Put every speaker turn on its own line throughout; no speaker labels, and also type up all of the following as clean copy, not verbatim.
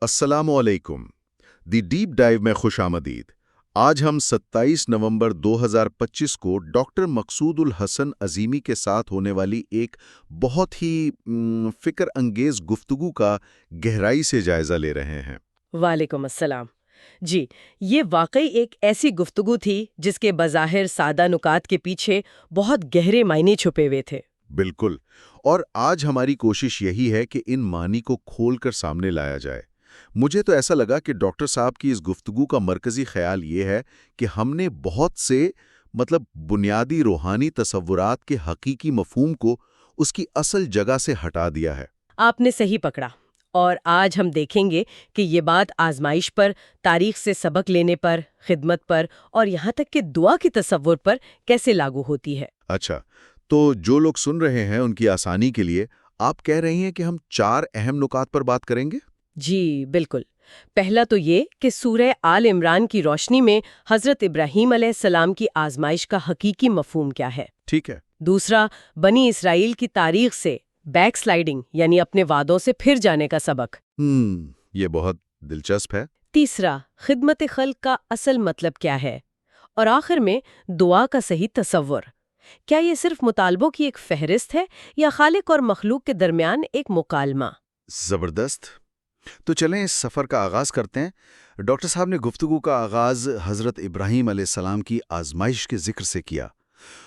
السلام علیکم دی deep dive میں خوش آمدید۔ آج ہم 27 نومبر 2025 کو ڈاکٹر مقصود الحسن عظیمی کے ساتھ ہونے والی ایک بہت ہی فکر انگیز گفتگو کا گہرائی سے جائزہ لے رہے ہیں۔
وعلیکم السلام۔ جی، یہ واقعی ایک ایسی گفتگو تھی جس کے بظاہر سادہ نکات کے پیچھے بہت گہرے معنی چھپے ہوئے تھے۔
بالکل، اور آج ہماری کوشش یہی ہے کہ ان معنی کو کھول کر سامنے لایا جائے۔ مجھے تو ایسا لگا کہ ڈاکٹر صاحب کی اس گفتگو کا مرکزی خیال یہ ہے کہ ہم نے بہت سے بنیادی روحانی تصورات کے حقیقی مفہوم کو اس کی اصل جگہ سے ہٹا دیا ہے۔
آپ نے صحیح پکڑا، اور آج ہم دیکھیں گے کہ یہ بات آزمائش پر، تاریخ سے سبق لینے پر، خدمت پر اور یہاں تک کہ دعا کے تصور پر کیسے لاگو ہوتی ہے۔
اچھا، تو جو لوگ سن رہے ہیں ان کی آسانی کے لیے آپ کہہ رہی ہیں کہ ہم 4 اہم نکات پر بات کریں گے؟
جی بالکل۔ پہلا تو یہ کہ سورہ آل عمران کی روشنی میں حضرت ابراہیم علیہ السلام کی آزمائش کا حقیقی مفہوم کیا ہے۔
ٹھیک ہے۔
دوسرا، بنی اسرائیل کی تاریخ سے بیک سلائیڈنگ یعنی اپنے وعدوں سے پھر جانے کا سبق۔
یہ بہت دلچسپ ہے۔
تیسرا، خدمت خلق کا اصل مطلب کیا ہے، اور آخر میں دعا کا صحیح تصور۔ کیا یہ صرف مطالبوں کی ایک فہرست ہے یا خالق اور مخلوق کے درمیان ایک مکالمہ؟
زبردست۔ تو چلیں اس سفر کا آغاز کرتے ہیں۔ ڈاکٹر صاحب نے گفتگو کا آغاز حضرت ابراہیم علیہ السلام کی آزمائش کے ذکر سے کیا،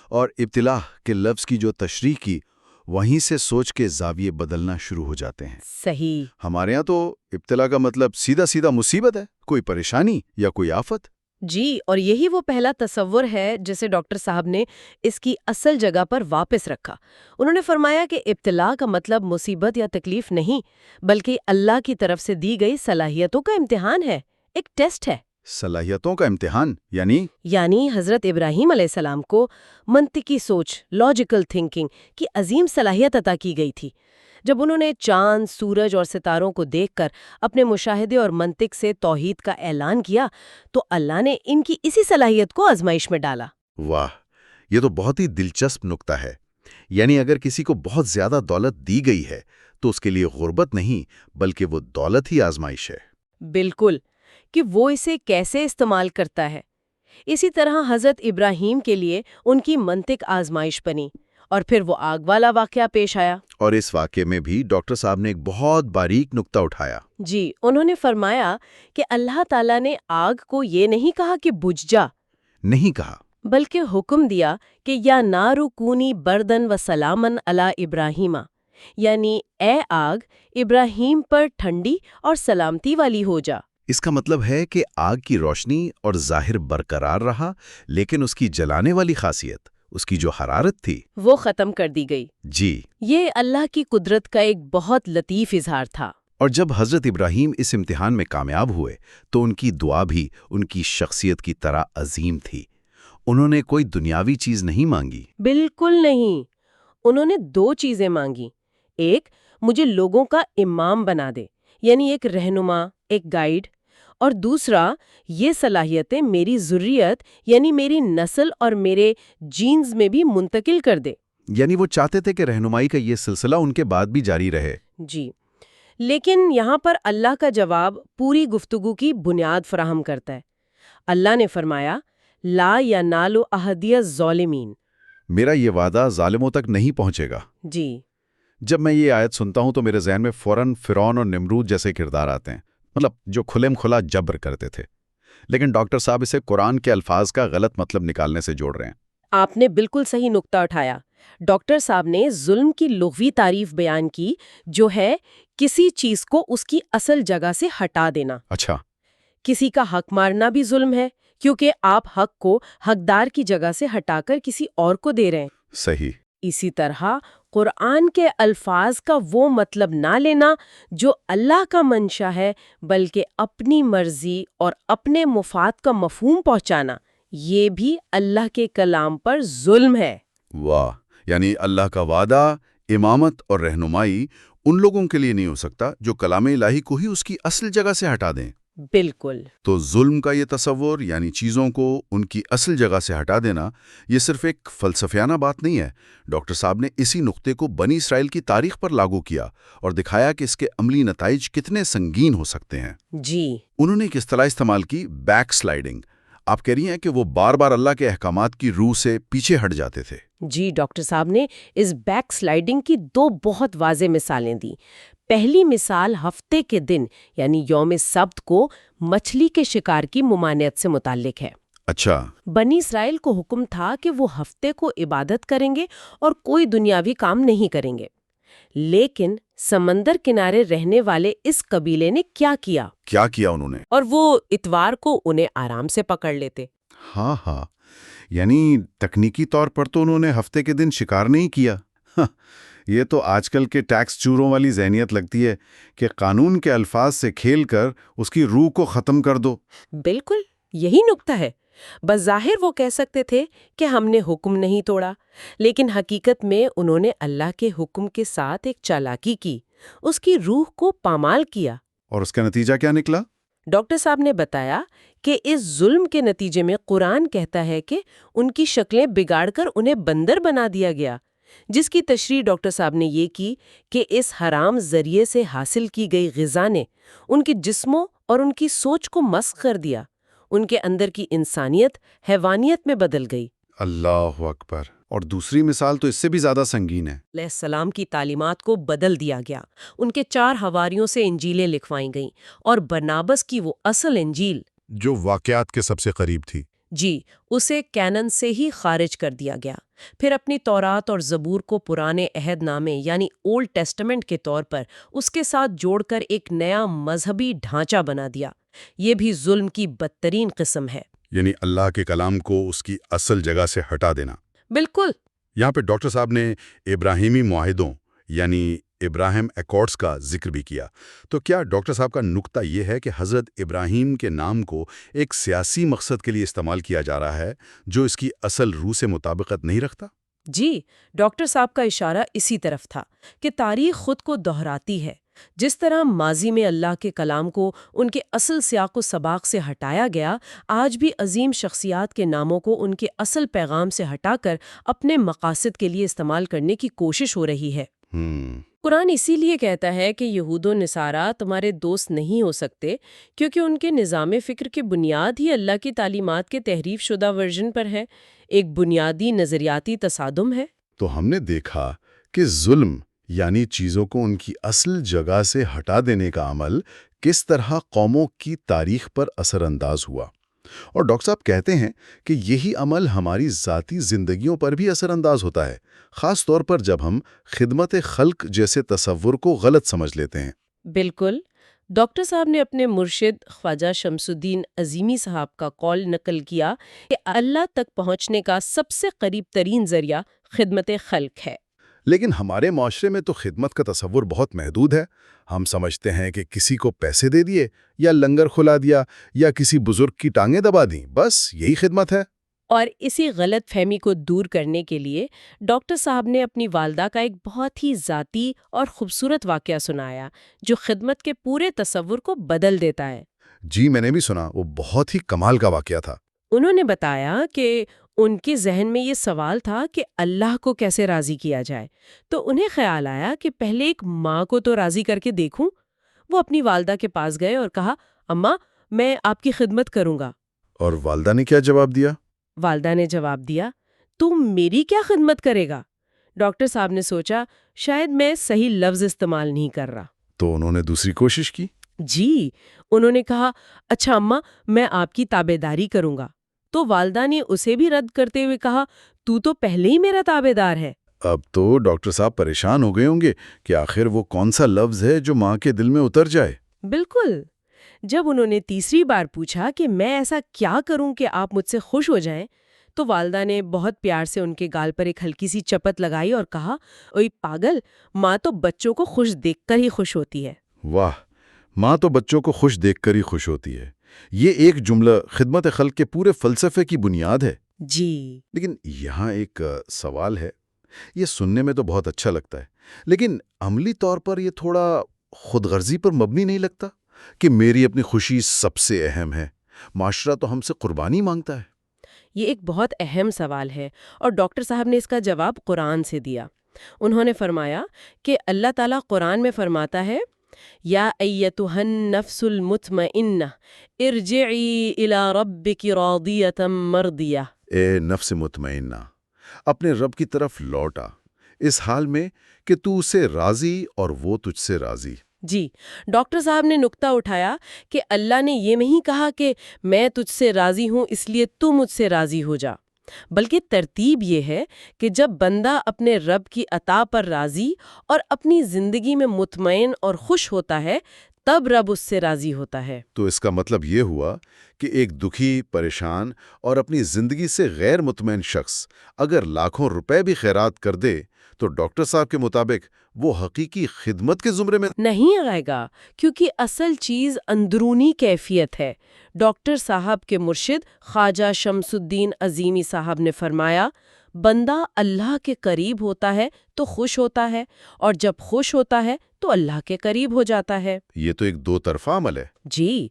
اور ابتلا کے لفظ کی جو تشریح کی، وہیں سے سوچ کے زاویے بدلنا شروع ہو جاتے ہیں۔
صحیح۔
ہمارے ہاں تو ابتلا کا مطلب سیدھا مصیبت ہے، کوئی پریشانی یا کوئی آفت۔
جی، اور یہی وہ پہلا تصور ہے جسے ڈاکٹر صاحب نے اس کی اصل جگہ پر واپس رکھا۔ انہوں نے فرمایا کہ ابتلا کا مطلب مصیبت یا تکلیف نہیں، بلکہ اللہ کی طرف سے دی گئی صلاحیتوں کا امتحان ہے، ایک ٹیسٹ ہے۔
صلاحیتوں کا امتحان
یعنی حضرت ابراہیم علیہ السلام کو منطقی سوچ، لاجیکل تھنکنگ کی عظیم صلاحیت عطا کی گئی تھی۔ جب انہوں نے چاند، سورج اور ستاروں کو دیکھ کر اپنے مشاہدے اور منطق سے توحید کا اعلان کیا تو اللہ نے ان کی اسی صلاحیت کو آزمائش میں ڈالا۔
واہ، یہ تو بہت ہی دلچسپ نکتہ ہے۔ یعنی اگر کسی کو بہت زیادہ دولت دی گئی ہے تو اس کے لیے غربت نہیں بلکہ وہ دولت ہی آزمائش ہے۔
بالکل، کہ وہ اسے کیسے استعمال کرتا ہے۔ اسی طرح حضرت ابراہیم کے لیے ان کی منطق آزمائش بنی، اور پھر وہ آگ والا واقعہ پیش آیا۔
اور اس واقعے میں بھی ڈاکٹر صاحب نے ایک بہت باریک نکتہ اٹھایا۔
جی، انہوں نے فرمایا کہ اللہ تعالیٰ نے آگ کو یہ نہیں کہا کہ بجھ جا،
نہیں کہا،
بلکہ حکم دیا کہ یا نارو کونی بردن و سلامن علی ابراہیم، یعنی اے آگ ابراہیم پر ٹھنڈی اور سلامتی والی ہو جا۔
اس کا مطلب ہے کہ آگ کی روشنی اور ظاہر برقرار رہا، لیکن اس کی جلانے والی خاصیت، اس کی جو حرارت تھی،
وہ ختم کر دی گئی۔
جی،
یہ اللہ کی قدرت کا ایک بہت لطیف اظہار تھا۔
اور جب حضرت ابراہیم اس امتحان میں کامیاب ہوئے تو ان کی دعا بھی ان کی شخصیت کی طرح عظیم تھی۔ انہوں نے کوئی دنیاوی چیز نہیں مانگی۔
بالکل نہیں، انہوں نے 2 چیزیں مانگی۔ ایک، مجھے لوگوں کا امام بنا دے، یعنی ایک رہنما، ایک گائیڈ، اور دوسرا، یہ صلاحیتیں میری ذریت یعنی میری نسل اور میرے جینز میں بھی منتقل کر دے۔
یعنی وہ چاہتے تھے کہ رہنمائی کا یہ سلسلہ ان کے بعد بھی جاری رہے۔
جی، لیکن یہاں پر اللہ کا جواب پوری گفتگو کی بنیاد فراہم کرتا ہے۔ اللہ نے فرمایا، لا ینال عہدی الظالمین،
میرا یہ وعدہ ظالموں تک نہیں پہنچے گا۔
جی،
جب میں یہ آیت سنتا ہوں تو میرے ذہن میں فوراً فرعون اور نمرود جیسے کردار آتے ہیں، جو کھلم کھلا جبر کرتے تھے۔ لیکن ڈاکٹر صاحب اسے قرآن کے الفاظ کا غلط مطلب نکالنے سے جوڑ رہے ہیں۔
آپ نے بالکل صحیح نقطہ اٹھایا۔ ڈاکٹر صاحب نے ظلم کی لغوی تعریف بیان کی، جو ہے کسی چیز کو اس کی اصل جگہ سے ہٹا دینا۔
اچھا،
کسی کا حق مارنا بھی ظلم ہے، کیونکہ آپ حق کو حقدار کی جگہ سے ہٹا کر کسی اور کو دے رہے ہیں۔
صحیح۔
اسی طرح قرآن کے الفاظ کا وہ مطلب نہ لینا جو اللہ کا منشا ہے، بلکہ اپنی مرضی اور اپنے مفاد کا مفہوم پہنچانا، یہ بھی اللہ کے کلام پر ظلم ہے۔
واہ، یعنی اللہ کا وعدہ، امامت اور رہنمائی ان لوگوں کے لیے نہیں ہو سکتا جو کلام الہی کو ہی اس کی اصل جگہ سے ہٹا دیں۔
بالکل۔
تو ظلم کا یہ تصور، یعنی چیزوں کو ان کی اصل جگہ سے ہٹا دینا، یہ صرف ایک فلسفیانہ بات نہیں ہے۔ ڈاکٹر صاحب نے اسی نقطے کو بنی اسرائیل کی تاریخ پر لاگو کیا اور دکھایا کہ اس کے عملی نتائج کتنے سنگین ہو سکتے ہیں۔
جی۔
انہوں نے ایک اصطلاح استعمال کی، بیک سلائیڈنگ۔ آپ کہہ رہی ہیں کہ وہ بار بار اللہ کے احکامات کی روح سے پیچھے ہٹ جاتے تھے۔
جی، ڈاکٹر صاحب نے اس بیک سلائیڈنگ کی 2 بہت واضح مثالیں دیں۔ پہلی مثال ہفتے کے دن یعنی یوم سبت کو مچھلی کے شکار کی ممانعت سے متعلق ہے۔
اچھا۔
بنی اسرائیل کو حکم تھا کہ وہ ہفتے کو عبادت کریں گے اور کوئی دنیاوی کام نہیں کریں گے، لیکن سمندر کنارے رہنے والے اس قبیلے نے کیا کیا
انہوں نے؟
اور وہ اتوار کو انہیں آرام سے پکڑ لیتے۔
ہاں، یعنی تکنیکی طور پر تو انہوں نے ہفتے کے دن شکار نہیں کیا۔ یہ تو آج کل کے ٹیکس چوروں والی ذہنیت لگتی ہے کہ قانون کے الفاظ سے کھیل کر اس کی روح کو ختم کر دو۔
بالکل یہی نکتہ ہے۔ بظاہر وہ کہہ سکتے تھے کہ ہم نے حکم نہیں توڑا، لیکن حقیقت میں انہوں نے اللہ کے حکم کے ساتھ ایک چالاکی کی، اس کی روح کو پامال کیا۔
اور اس کا نتیجہ کیا نکلا؟
ڈاکٹر صاحب نے بتایا کہ اس ظلم کے نتیجے میں قرآن کہتا ہے کہ ان کی شکلیں بگاڑ کر انہیں بندر بنا دیا گیا، جس کی تشریح ڈاکٹر صاحب نے یہ کی کہ اس حرام ذریعے سے حاصل کی گئی غذا نے ان کے جسموں اور ان کی سوچ کو مسخ کر دیا، ان کے اندر کی انسانیت حیوانیت میں بدل گئی۔
اللہ اکبر! اور دوسری مثال تو اس سے بھی زیادہ سنگین ہے۔
علیہ السلام کی تعلیمات کو بدل دیا گیا، ان کے 4 حواریوں سے انجیلیں لکھوائی گئیں اور برنابس کی وہ اصل انجیل
جو واقعات کے سب سے قریب تھی،
جی، اسے کینن سے ہی خارج کر دیا گیا۔ پھر اپنی تورات اور زبور کو پرانے عہد نامے یعنی اولڈ ٹیسٹمنٹ کے طور پر اس کے ساتھ جوڑ کر ایک نیا مذہبی ڈھانچہ بنا دیا۔ یہ بھی ظلم کی بدترین قسم ہے۔
یعنی اللہ کے کلام کو اس کی اصل جگہ سے ہٹا دینا۔
بالکل۔
یہاں پہ ڈاکٹر صاحب نے ابراہیمی معاہدوں یعنی ابراہیم ایکارڈز کا ذکر بھی کیا۔ تو کیا ڈاکٹر صاحب کا نقطہ یہ ہے کہ حضرت ابراہیم کے نام کو ایک سیاسی مقصد کے لیے استعمال کیا جا رہا ہے جو اس کی اصل روح سے مطابقت نہیں رکھتا؟
جی، ڈاکٹر صاحب کا اشارہ اسی طرف تھا کہ تاریخ خود کو دہراتی ہے۔ جس طرح ماضی میں اللہ کے کلام کو ان کے اصل سیاق و سباق سے ہٹایا گیا، آج بھی عظیم شخصیات کے ناموں کو ان کے اصل پیغام سے ہٹا کر اپنے مقاصد کے لیے استعمال کرنے کی کوشش ہو رہی ہے۔ قرآن اسی لیے کہتا ہے کہ یہود و نصارہ تمہارے دوست نہیں ہو سکتے، کیونکہ ان کے نظام فکر کی بنیاد ہی اللہ کی تعلیمات کے تحریف شدہ ورژن پر ہے، ایک بنیادی نظریاتی تصادم ہے۔
تو ہم نے دیکھا کہ ظلم یعنی چیزوں کو ان کی اصل جگہ سے ہٹا دینے کا عمل کس طرح قوموں کی تاریخ پر اثر انداز ہوا، اور ڈاکٹر صاحب کہتے ہیں کہ یہی عمل ہماری ذاتی زندگیوں پر بھی اثر انداز ہوتا ہے، خاص طور پر جب ہم خدمت خلق جیسے تصور کو غلط سمجھ لیتے ہیں۔
بالکل۔ ڈاکٹر صاحب نے اپنے مرشد خواجہ شمس الدین عظیمی صاحب کا قول نقل کیا کہ اللہ تک پہنچنے کا سب سے قریب ترین ذریعہ خدمت خلق ہے۔
لیکن ہمارے معاشرے میں تو خدمت کا تصور بہت محدود ہے۔ ہم سمجھتے ہیں کہ کسی کو پیسے دے دیے یا لنگر کھلا دیا یا کسی بزرگ کی ٹانگیں دبا دیں، بس یہی خدمت ہے۔
اور اسی غلط فہمی کو دور کرنے کے لیے ڈاکٹر صاحب نے اپنی والدہ کا ایک بہت ہی ذاتی اور خوبصورت واقعہ سنایا جو خدمت کے پورے تصور کو بدل دیتا ہے۔
جی، میں نے بھی سنا، وہ بہت ہی کمال کا واقعہ تھا۔
انہوں نے بتایا کہ ان کے ذہن میں یہ سوال تھا کہ اللہ کو کیسے راضی کیا جائے، تو انہیں خیال آیا کہ پہلے ایک ماں کو تو راضی کر کے دیکھوں۔ وہ اپنی والدہ کے پاس گئے اور کہا، اماں میں آپ کی خدمت کروں گا۔
اور والدہ نے کیا جواب دیا؟
والدہ نے جواب دیا، تم میری کیا خدمت کرے گا؟ ڈاکٹر صاحب نے سوچا شاید میں صحیح لفظ استعمال نہیں کر رہا۔
تو انہوں نے دوسری کوشش کی۔
جی، انہوں نے کہا، اچھا اماں میں آپ کی تابعداری کروں گا۔ تو والدہ نے اسے بھی رد کرتے ہوئے کہا، تو تو پہلے ہی میرا تابعدار ہے۔
اب تو ڈاکٹر صاحب پریشان ہو گئے ہوں گے کہ آخر وہ کون سا لفظ ہے جو ماں کے دل میں اتر جائے۔
بالکل۔ جب انہوں نے تیسری بار پوچھا کہ میں ایسا کیا کروں کہ آپ مجھ سے خوش ہو جائیں، تو والدہ نے بہت پیار سے ان کے گال پر ایک ہلکی سی چپت لگائی اور کہا، اوئی پاگل، ماں تو بچوں کو خوش دیکھ کر ہی خوش ہوتی ہے۔
واہ، ماں تو بچوں کو خوش دیکھ کر ہی خوش ہوتی ہے۔ یہ ایک جملہ خدمت خلق کے پورے فلسفے کی بنیاد ہے۔
جی،
لیکن یہاں ایک سوال ہے، یہ سننے میں تو بہت اچھا لگتا ہے، لیکن عملی طور پر یہ تھوڑا خود غرضی پر مبنی نہیں لگتا؟ کہ میری اپنی خوشی سب سے اہم ہے۔ معاشرہ تو ہم سے قربانی مانگتا ہے۔
یہ ایک بہت اہم سوال ہے اور ڈاکٹر صاحب نے اس کا جواب قرآن سے دیا۔ انہوں نے فرمایا کہ اللہ تعالیٰ قرآن میں فرماتا ہے یا ایتھا النفس المطمئنہ ارجعی الی ربک راضیۃ مرضیہ۔
اے نفس مطمئنہ، اپنے رب کی طرف لوٹا، اس حال میں کہ تو اسے راضی اور وہ تجھ سے راضی۔
جی، ڈاکٹر صاحب نے نکتہ اٹھایا کہ اللہ نے یہ نہیں کہا کہ میں تجھ سے راضی ہوں اس لیے تو مجھ سے راضی ہو جا، بلکہ ترتیب یہ ہے کہ جب بندہ اپنے رب کی عطا پر راضی اور اپنی زندگی میں مطمئن اور خوش ہوتا ہے تب رب اس سے راضی ہوتا ہے۔
تو اس کا مطلب یہ ہوا کہ ایک دکھی، پریشان اور اپنی زندگی سے غیر مطمئن شخص اگر لاکھوں روپے بھی خیرات کر دے تو ڈاکٹر صاحب کے مطابق وہ حقیقی خدمت کے زمرے میں
نہیں آئے گا، کیونکہ اصل چیز اندرونی کیفیت ہے۔ ڈاکٹر صاحب کے مرشد خواجہ شمس الدین عظیمی صاحب نے فرمایا، بندہ اللہ کے قریب ہوتا ہے تو خوش ہوتا ہے، اور جب خوش ہوتا ہے تو اللہ کے قریب ہو جاتا ہے۔
یہ تو ایک دو طرفہ عمل ہے۔
جی،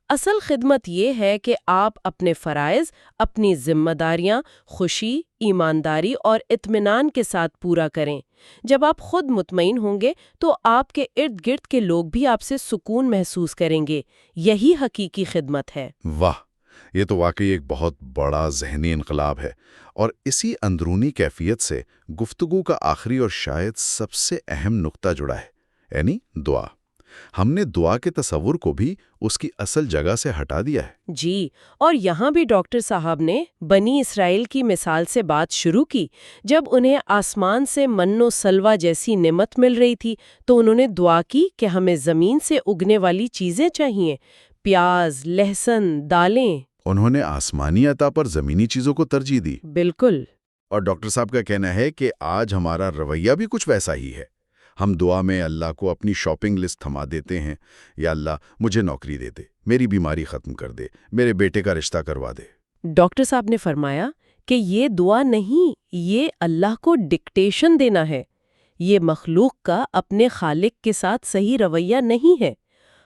اصل خدمت یہ ہے کہ آپ اپنے فرائض، اپنی ذمہ داریاں خوشی، ایمانداری اور اطمینان کے ساتھ پورا کریں۔ جب آپ خود مطمئن ہوں گے تو آپ کے ارد گرد کے لوگ بھی آپ سے سکون محسوس کریں گے۔ یہی حقیقی خدمت ہے۔
واہ، یہ تو واقعی ایک بہت بڑا ذہنی انقلاب ہے، اور اسی اندرونی کیفیت سے گفتگو کا آخری اور شاید سب سے اہم نقطہ جڑا ہے، یعنی دعا۔ ہم نے دعا کے تصور کو بھی اس کی اصل جگہ سے ہٹا دیا ہے۔
جی، اور یہاں بھی ڈاکٹر صاحب نے بنی اسرائیل کی مثال سے بات شروع کی۔ جب انہیں آسمان سے من و سلوہ جیسی نعمت مل رہی تھی تو انہوں نے دعا کی کہ ہمیں زمین سے اگنے والی چیزیں چاہیے، پیاز، لہسن، دالیں۔
انہوں نے آسمانی عطا پر زمینی چیزوں کو ترجیح دی۔
بالکل۔
اور ڈاکٹر صاحب کا کہنا ہے کہ آج ہمارا رویہ بھی کچھ ویسا ہی ہے۔ ہم دعا میں اللہ کو اپنی شاپنگ لسٹ تھما دیتے ہیں، یا اللہ مجھے نوکری دے دے، میری بیماری ختم کر دے، میرے بیٹے کا رشتہ کروا دے۔
ڈاکٹر صاحب نے فرمایا کہ یہ دعا نہیں، یہ اللہ کو ڈکٹیشن دینا ہے۔ یہ مخلوق کا اپنے خالق کے ساتھ صحیح رویہ نہیں ہے۔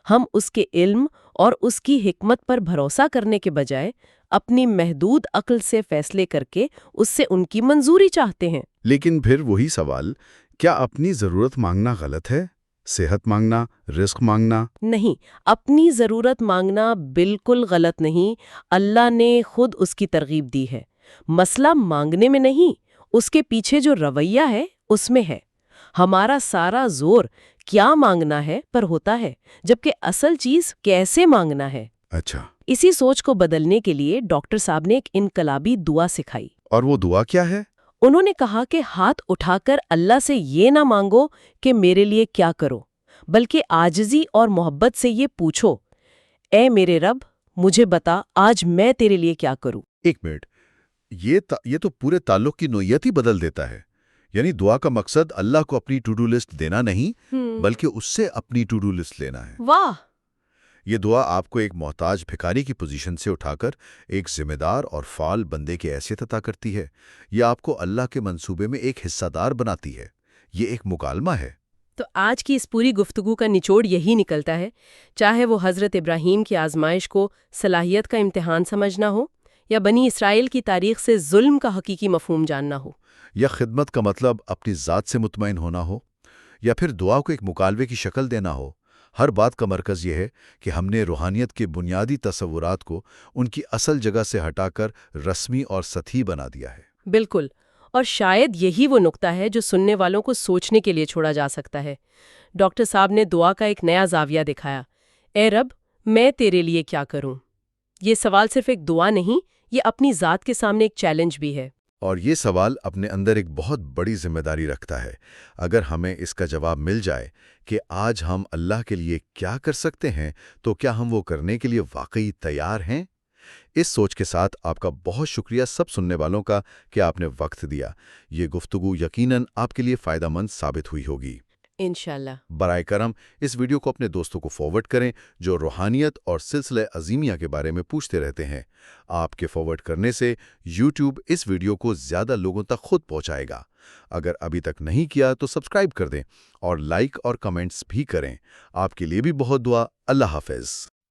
ہم اس کے علم اور اس کی حکمت پر بھروسہ کرنے کے بجائے اپنی محدود عقل سے فیصلے کر کے اس سے ان کی منظوری چاہتے ہیں۔
لیکن پھر وہی سوال، کیا اپنی ضرورت مانگنا غلط ہے؟ صحت مانگنا، رزق مانگنا؟
نہیں، اپنی ضرورت مانگنا بالکل غلط نہیں۔ اللہ نے خود اس کی ترغیب دی ہے۔ مسئلہ مانگنے میں نہیں، اس کے پیچھے جو رویہ ہے اس میں ہے۔ ہمارا سارا زور کیا مانگنا ہے پر ہوتا ہے، جبکہ اصل چیز کیسے مانگنا ہے۔
اچھا،
اسی سوچ کو بدلنے کے لیے ڈاکٹر صاحب نے ایک انقلابی دعا سکھائی۔
اور وہ دعا کیا ہے؟
انہوں نے کہا کہ ہاتھ اٹھا کر اللہ سے یہ نہ مانگو کہ میرے لیے کیا کرو، بلکہ عاجزی اور محبت سے یہ پوچھو، اے میرے رب، مجھے بتا آج میں تیرے لیے کیا کروں۔
ایک منٹ، یہ تو پورے تعلق کی نوعیت ہی بدل دیتا ہے۔ یعنی دعا کا مقصد اللہ کو اپنی ٹو ڈو لسٹ دینا نہیں، بلکہ اس سے اپنی ٹو ڈو لسٹ لینا ہے۔
واہ!
یہ دعا آپ کو ایک محتاج بھکاری کی پوزیشن سے اٹھا کر ایک ذمہ دار اور فعال بندے کی حیثیت عطا کرتی ہے۔ یہ آپ کو اللہ کے منصوبے میں ایک حصہ دار بناتی ہے۔ یہ ایک مکالمہ ہے۔
تو آج کی اس پوری گفتگو کا نچوڑ یہی نکلتا ہے، چاہے وہ حضرت ابراہیم کی آزمائش کو صلاحیت کا امتحان سمجھنا ہو، یا بنی اسرائیل کی تاریخ سے ظلم کا حقیقی مفہوم جاننا ہو،
یا خدمت کا مطلب اپنی ذات سے مطمئن ہونا ہو، یا پھر دعا کو ایک مکالمے کی شکل دینا ہو، ہر بات کا مرکز یہ ہے کہ ہم نے روحانیت کے بنیادی تصورات کو ان کی اصل جگہ سے ہٹا کر رسمی اور سطحی بنا دیا ہے۔
بالکل، اور شاید یہی وہ نقطہ ہے جو سننے والوں کو سوچنے کے لیے چھوڑا جا سکتا ہے۔ ڈاکٹر صاحب نے دعا کا ایک نیا زاویہ دکھایا۔ اے رب، میں تیرے لیے کیا کروں؟ یہ سوال صرف ایک دعا نہیں، یہ اپنی ذات کے سامنے ایک چیلنج بھی ہے۔
اور یہ سوال اپنے اندر ایک بہت بڑی ذمہ داری رکھتا ہے۔ اگر ہمیں اس کا جواب مل جائے کہ آج ہم اللہ کے لیے کیا کر سکتے ہیں، تو کیا ہم وہ کرنے کے لیے واقعی تیار ہیں؟ اس سوچ کے ساتھ آپ کا بہت شکریہ سب سننے والوں کا کہ آپ نے وقت دیا۔ یہ گفتگو یقیناً آپ کے لیے فائدہ مند ثابت ہوئی ہوگی۔
انشاءاللہ۔
برائے کرم اس ویڈیو کو اپنے دوستوں کو فارورڈ کریں جو روحانیت اور سلسلہ عظیمیہ کے بارے میں پوچھتے رہتے ہیں۔ آپ کے فارورڈ کرنے سے یوٹیوب اس ویڈیو کو زیادہ لوگوں تک خود پہنچائے گا۔ اگر ابھی تک نہیں کیا تو سبسکرائب کر دیں اور لائک اور کمنٹس بھی کریں۔ آپ کے لیے بھی بہت دعا۔ اللہ حافظ۔